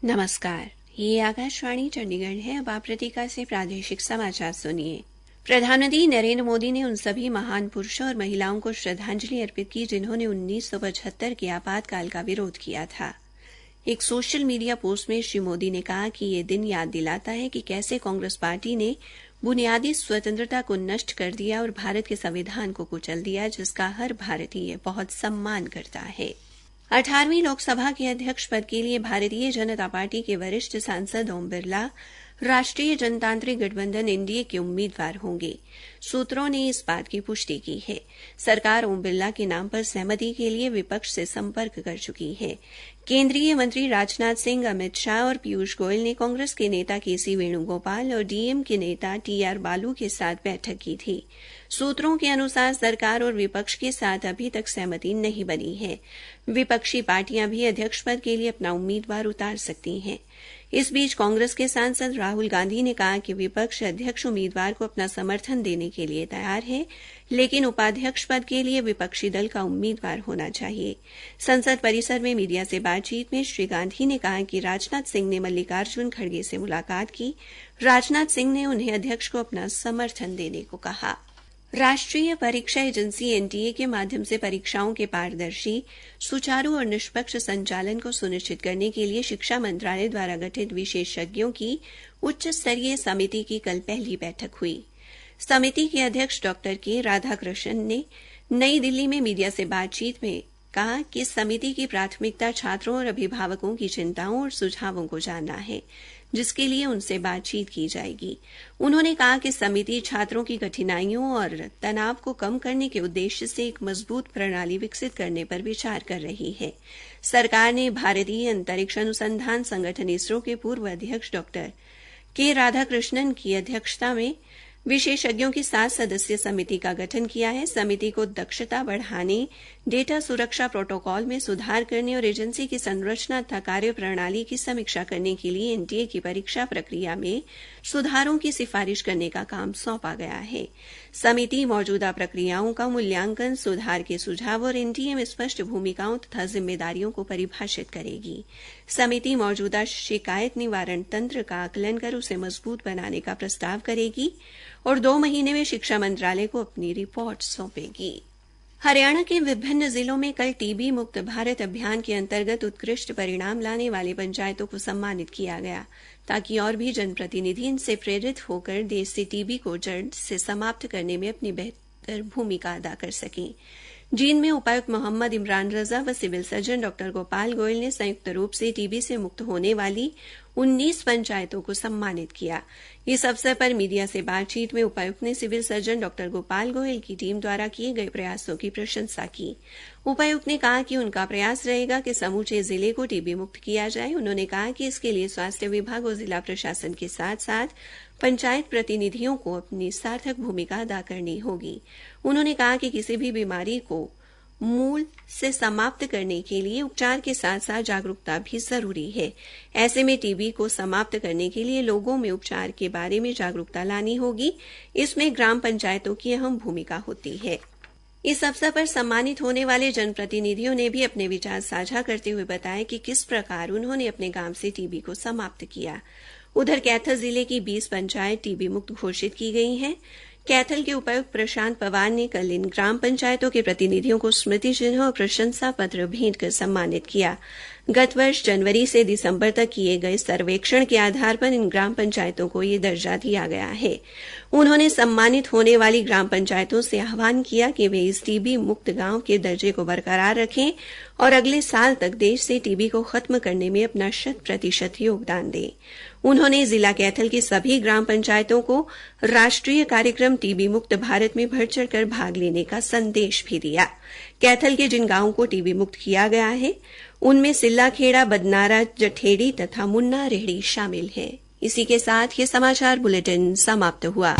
नमस्कार, ये आकाशवाणी चंडीगढ़ है। अब आप प्रतीका से प्रादेशिक समाचार सुनिए। प्रधानमंत्री नरेंद्र मोदी ने उन सभी महान पुरुषों और महिलाओं को श्रद्धांजलि अर्पित की जिन्होंने 1975 के आपातकाल का विरोध किया था। एक सोशल मीडिया पोस्ट में श्री मोदी ने कहा कि ये दिन याद दिलाता है कि कैसे कांग्रेस पार्टी ने बुनियादी स्वतंत्रता को नष्ट कर दिया और भारत के संविधान को कुचल दिया, जिसका हर भारतीय बहुत सम्मान करता है। 18वीं लोकसभा के अध्यक्ष पद के लिए भारतीय जनता पार्टी के वरिष्ठ सांसद ओम बिरला राष्ट्रीय जनतांत्रिक गठबंधन एनडीए के उम्मीदवार होंगे। सूत्रों ने इस बात की पुष्टि की है। सरकार ओम बिरला के नाम पर सहमति के लिए विपक्ष से संपर्क कर चुकी है। केंद्रीय मंत्री राजनाथ सिंह, अमित शाह और पीयूष गोयल ने कांग्रेस के नेता केसी वेणुगोपाल और डीएम के नेता टीआर बालू के साथ बैठक की थी। सूत्रों के अनुसार सरकार और विपक्ष के साथ अभी तक सहमति नहीं बनी है। विपक्षी पार्टियां भी अध्यक्ष पद के लिए अपना उम्मीदवार उतार सकती हैं। इस बीच कांग्रेस के सांसद राहुल गांधी ने कहा कि विपक्ष अध्यक्ष उम्मीदवार को अपना समर्थन देने के लिए तैयार है, लेकिन उपाध्यक्ष पद के लिए विपक्षी दल का उम्मीदवार होना चाहिए। संसद परिसर में मीडिया से बातचीत में श्री गांधी ने कहा कि राजनाथ सिंह ने मल्लिकार्जुन खड़गे से मुलाकात की। राजनाथ सिंह ने उन्हें अध्यक्ष को अपना समर्थन देने को कहा। राष्ट्रीय परीक्षा एजेंसी एनटीए के माध्यम से परीक्षाओं के पारदर्शी, सुचारू और निष्पक्ष संचालन को सुनिश्चित करने के लिए शिक्षा मंत्रालय द्वारा गठित विशेषज्ञों की उच्च स्तरीय समिति की कल पहली बैठक हुई। समिति के अध्यक्ष डॉक्टर के राधाकृष्णन ने नई दिल्ली में मीडिया से बातचीत में कहा कि समिति की प्राथमिकता छात्रों और अभिभावकों की चिंताओं और सुझावों को जानना है, जिसके लिए उनसे बातचीत की जाएगी। उन्होंने कहा कि समिति छात्रों की कठिनाइयों और तनाव को कम करने के उद्देश्य से एक मजबूत प्रणाली विकसित करने पर विचार कर रही है। सरकार ने भारतीय अंतरिक्ष अनुसंधान संगठन इसरो के पूर्व अध्यक्ष डॉक्टर के राधाकृष्णन की अध्यक्षता में विशेषज्ञों की 7 सदस्यीय समिति का गठन किया है। समिति को दक्षता बढ़ाने, डेटा सुरक्षा प्रोटोकॉल में सुधार करने और एजेंसी की संरचना तथा कार्य प्रणाली की समीक्षा करने के लिए एनटीए की परीक्षा प्रक्रिया में सुधारों की सिफारिश करने का काम सौंपा गया है। समिति मौजूदा प्रक्रियाओं का मूल्यांकन, सुधार के सुझाव और एनटीए में स्पष्ट भूमिकाओं तथा जिम्मेदारियों को परिभाषित करेगी। समिति मौजूदा शिकायत निवारण तंत्र का आकलन कर उसे मजबूत बनाने का प्रस्ताव करेगी और 2 महीने में शिक्षा मंत्रालय को अपनी रिपोर्ट सौंपेगी। हरियाणा के विभिन्न जिलों में कल टीबी मुक्त भारत अभियान के अंतर्गत उत्कृष्ट परिणाम लाने वाली पंचायतों को सम्मानित किया गया, ताकि और भी जनप्रतिनिधि इनसे प्रेरित होकर देश से टीबी को जड़ से समाप्त करने में अपनी बेहतर भूमिका अदा कर सकें। जींद में उपायुक्त मोहम्मद इमरान रजा व civil surgeon doctor Gopal Goyal ने संयुक्त रूप से टीबी से मुक्त होने वाली 19 पंचायतों को सम्मानित किया। इस अवसर पर मीडिया से बातचीत में उपायुक्त ने civil surgeon doctor Gopal Goyal की टीम द्वारा किए गए प्रयासों की प्रशंसा की। उपायुक्त ने कहा कि उनका प्रयास रहेगा कि समूचे जिले को टीबी मुक्त किया जाए। उन्होंने कहा कि इसके लिए स्वास्थ्य विभाग और जिला प्रशासन के साथ साथ पंचायत प्रतिनिधियों को अपनी सार्थक भूमिका अदा करनी होगी। उन्होंने कहा कि किसी भी बीमारी को मूल से समाप्त करने के लिए उपचार के साथ साथ जागरूकता भी जरूरी है। ऐसे में टीबी को समाप्त करने के लिए लोगों में उपचार के बारे में जागरूकता लानी होगी। इसमें ग्राम पंचायतों की अहम भूमिका होती है। इस अवसर पर सम्मानित होने वाले जनप्रतिनिधियों ने भी अपने विचार साझा करते हुए बताया कि किस प्रकार उन्होंने अपने गांव से टीबी को समाप्त किया। उधर कैथल जिले की 20 पंचायत टीबी मुक्त घोषित की गई हैं। कैथल के उपायुक्त प्रशांत पवार ने कल इन ग्राम पंचायतों के प्रतिनिधियों को स्मृति चिन्ह और प्रशंसा पत्र भेंट कर सम्मानित किया। गत वर्ष जनवरी से दिसंबर तक किए गए सर्वेक्षण के आधार पर इन ग्राम पंचायतों को ये दर्जा दिया गया है। उन्होंने सम्मानित होने वाली ग्राम पंचायतों से आह्वान किया कि वे इस टीबी मुक्त गांव के दर्जे को बरकरार रखें और अगले साल तक देश से टीबी को खत्म करने में अपना 100% योगदान दें। उन्होंने जिला कैथल की सभी ग्राम पंचायतों को राष्ट्रीय कार्यक्रम टीबी मुक्त भारत में बढ़ चढ़कर भाग लेने का संदेश भी दिया। कैथल के जिन गांवों को टीबी मुक्त किया गया है, उनमें सिल्ला खेड़ा, बदनारा, जठेड़ी तथा मुन्ना रेहड़ी शामिल हैं। इसी के साथ ये समाचार बुलेटिन समाप्त हुआ।